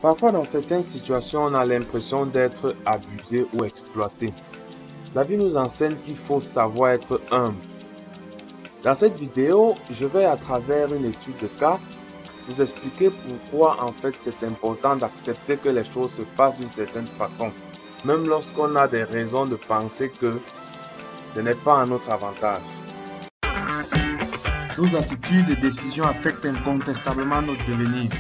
Parfois, dans certaines situations, on a l'impression d'être abusé ou exploité. La vie nous enseigne qu'il faut savoir être humble. Dans cette vidéo, je vais à travers une étude de cas vous expliquer pourquoi en fait c'est important d'accepter que les choses se passent d'une certaine façon, même lorsqu'on a des raisons de penser que ce n'est pas à notre avantage. Nos attitudes et décisions affectent incontestablement notre devenir.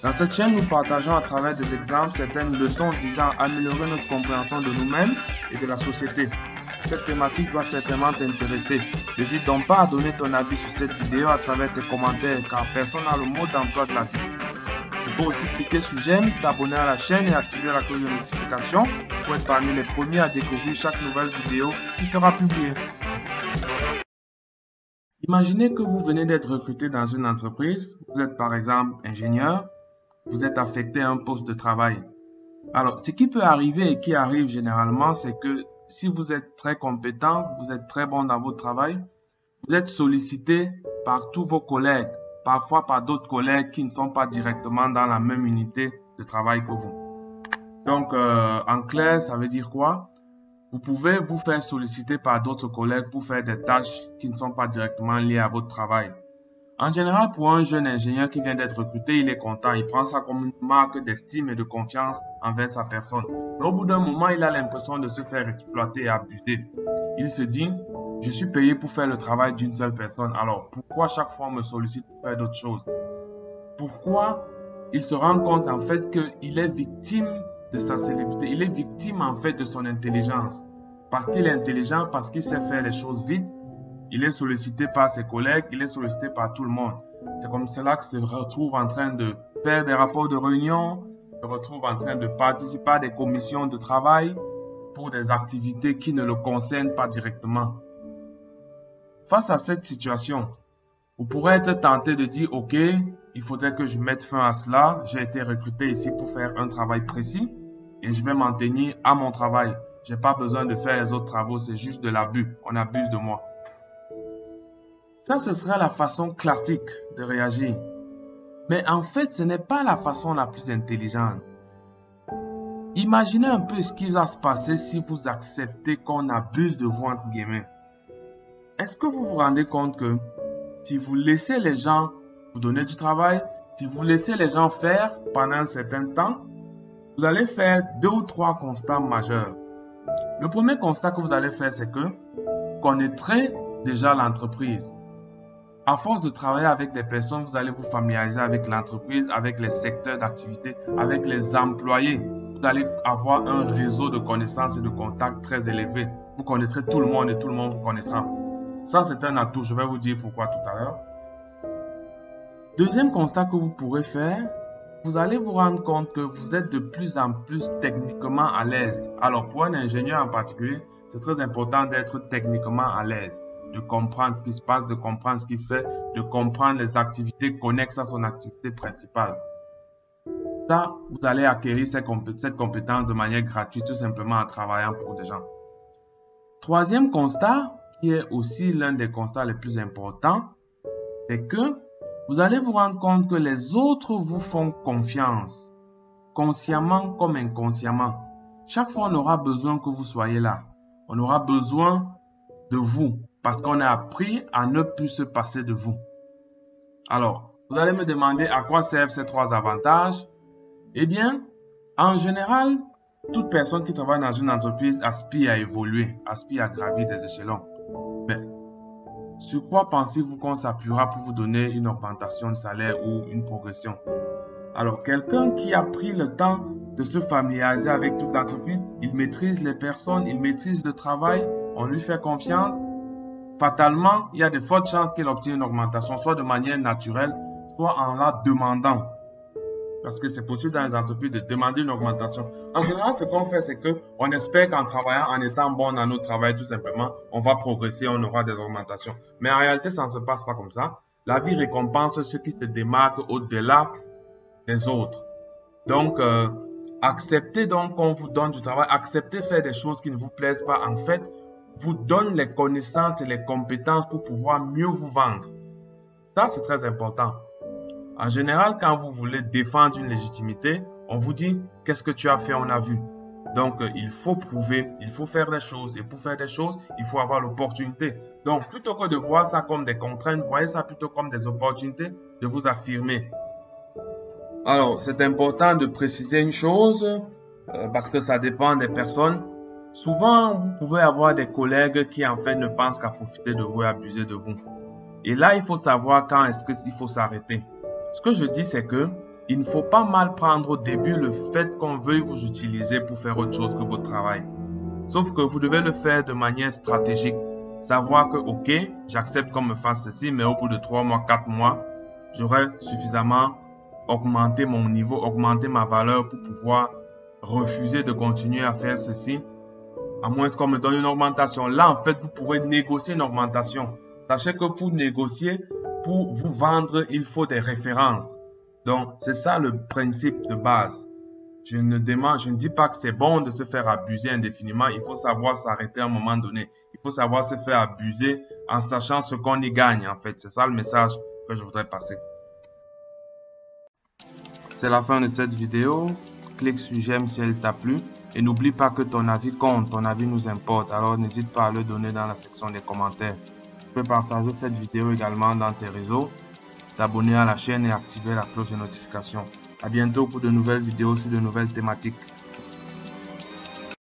Dans cette chaîne, nous partageons à travers des exemples certaines leçons visant à améliorer notre compréhension de nous-mêmes et de la société. Cette thématique doit certainement t'intéresser. N'hésite donc pas à donner ton avis sur cette vidéo à travers tes commentaires car personne n'a le mot d'emploi de la vie. Tu peux aussi cliquer sur j'aime, t'abonner à la chaîne et activer la cloche de notification pour être parmi les premiers à découvrir chaque nouvelle vidéo qui sera publiée. Imaginez que vous venez d'être recruté dans une entreprise. Vous êtes par exemple ingénieur. Vous êtes affecté à un poste de travail. Alors, ce qui peut arriver et qui arrive généralement, c'est que si vous êtes très compétent, vous êtes très bon dans votre travail, vous êtes sollicité par tous vos collègues, parfois par d'autres collègues qui ne sont pas directement dans la même unité de travail que vous. Donc, en clair, ça veut dire quoi? Vous pouvez vous faire solliciter par d'autres collègues pour faire des tâches qui ne sont pas directement liées à votre travail. En général, pour un jeune ingénieur qui vient d'être recruté, il est content. Il prend ça comme une marque d'estime et de confiance envers sa personne. Mais au bout d'un moment, il a l'impression de se faire exploiter et abuser. Il se dit, je suis payé pour faire le travail d'une seule personne. Alors, pourquoi chaque fois on me sollicite pour faire d'autres choses? Pourquoi il se rend compte en fait qu'il est victime de sa célébrité? Il est victime en fait de son intelligence. Parce qu'il est intelligent, parce qu'il sait faire les choses vite. Il est sollicité par ses collègues, il est sollicité par tout le monde. C'est comme cela qu'il se retrouve en train de faire des rapports de réunion, se retrouve en train de participer à des commissions de travail pour des activités qui ne le concernent pas directement. Face à cette situation, vous pourrez être tenté de dire « Ok, il faudrait que je mette fin à cela. J'ai été recruté ici pour faire un travail précis et je vais m'en tenir à mon travail. Je n'ai pas besoin de faire les autres travaux, c'est juste de l'abus. On abuse de moi. » Ça, ce serait la façon classique de réagir. Mais en fait, ce n'est pas la façon la plus intelligente. Imaginez un peu ce qui va se passer si vous acceptez qu'on abuse de vous, entre guillemets. Est-ce que vous vous rendez compte que si vous laissez les gens vous donner du travail, si vous laissez les gens faire pendant un certain temps, vous allez faire 2 ou 3 constats majeurs. Le premier constat que vous allez faire, c'est que vous connaîtrez déjà l'entreprise. À force de travailler avec des personnes, vous allez vous familiariser avec l'entreprise, avec les secteurs d'activité, avec les employés. Vous allez avoir un réseau de connaissances et de contacts très élevé. Vous connaîtrez tout le monde et tout le monde vous connaîtra. Ça, c'est un atout. Je vais vous dire pourquoi tout à l'heure. Deuxième constat que vous pourrez faire, vous allez vous rendre compte que vous êtes de plus en plus techniquement à l'aise. Alors, pour un ingénieur en particulier, c'est très important d'être techniquement à l'aise. De comprendre ce qui se passe, de comprendre ce qu'il fait, de comprendre les activités connexes à son activité principale. Ça, vous allez acquérir cette compétence de manière gratuite, tout simplement en travaillant pour des gens. Troisième constat, qui est aussi l'un des constats les plus importants, c'est que vous allez vous rendre compte que les autres vous font confiance, consciemment comme inconsciemment. Chaque fois, on aura besoin que vous soyez là. On aura besoin de vous. Parce qu'on a appris à ne plus se passer de vous. Alors, vous allez me demander à quoi servent ces 3 avantages. Eh bien, en général, toute personne qui travaille dans une entreprise aspire à évoluer, aspire à gravir des échelons. Mais, sur quoi pensez-vous qu'on s'appuiera pour vous donner une augmentation de salaire ou une progression? Alors, quelqu'un qui a pris le temps de se familiariser avec toute l'entreprise, il maîtrise les personnes, il maîtrise le travail, on lui fait confiance. Fatalement, il y a de fortes chances qu'il obtienne une augmentation, soit de manière naturelle, soit en la demandant. Parce que c'est possible dans les entreprises de demander une augmentation. En général, ce qu'on fait, c'est qu'on espère qu'en travaillant, en étant bon dans notre travail, tout simplement, on va progresser, on aura des augmentations. Mais en réalité, ça ne se passe pas comme ça. La vie récompense ceux qui se démarquent au-delà des autres. Donc, acceptez donc qu'on vous donne du travail, acceptez de faire des choses qui ne vous plaisent pas. En fait, vous donne les connaissances et les compétences pour pouvoir mieux vous vendre. Ça, c'est très important. En général, quand vous voulez défendre une légitimité, on vous dit qu'est-ce que tu as fait, on a vu. Donc, il faut prouver, il faut faire des choses. Et pour faire des choses, il faut avoir l'opportunité. Donc, plutôt que de voir ça comme des contraintes, voyez ça plutôt comme des opportunités de vous affirmer. Alors, c'est important de préciser une chose, parce que ça dépend des personnes. Souvent, vous pouvez avoir des collègues qui, en fait, ne pensent qu'à profiter de vous et abuser de vous. Et là, il faut savoir quand est-ce qu'il faut s'arrêter. Ce que je dis, c'est que il ne faut pas mal prendre au début le fait qu'on veuille vous utiliser pour faire autre chose que votre travail. Sauf que vous devez le faire de manière stratégique. Savoir que, ok, j'accepte qu'on me fasse ceci, mais au bout de 3 mois, 4 mois, j'aurai suffisamment augmenté mon niveau, augmenté ma valeur pour pouvoir refuser de continuer à faire ceci, à moins qu'on me donne une augmentation. Là, en fait, vous pourrez négocier une augmentation. Sachez que pour négocier, pour vous vendre, il faut des références. Donc, c'est ça le principe de base. Je ne dis pas que c'est bon de se faire abuser indéfiniment. Il faut savoir s'arrêter à un moment donné. Il faut savoir se faire abuser en sachant ce qu'on y gagne, en fait. C'est ça le message que je voudrais passer. C'est la fin de cette vidéo. Clique sur j'aime si elle t'a plu. Et n'oublie pas que ton avis compte, ton avis nous importe. Alors, n'hésite pas à le donner dans la section des commentaires. Tu peux partager cette vidéo également dans tes réseaux, t'abonner à la chaîne et activer la cloche de notification. À bientôt pour de nouvelles vidéos sur de nouvelles thématiques.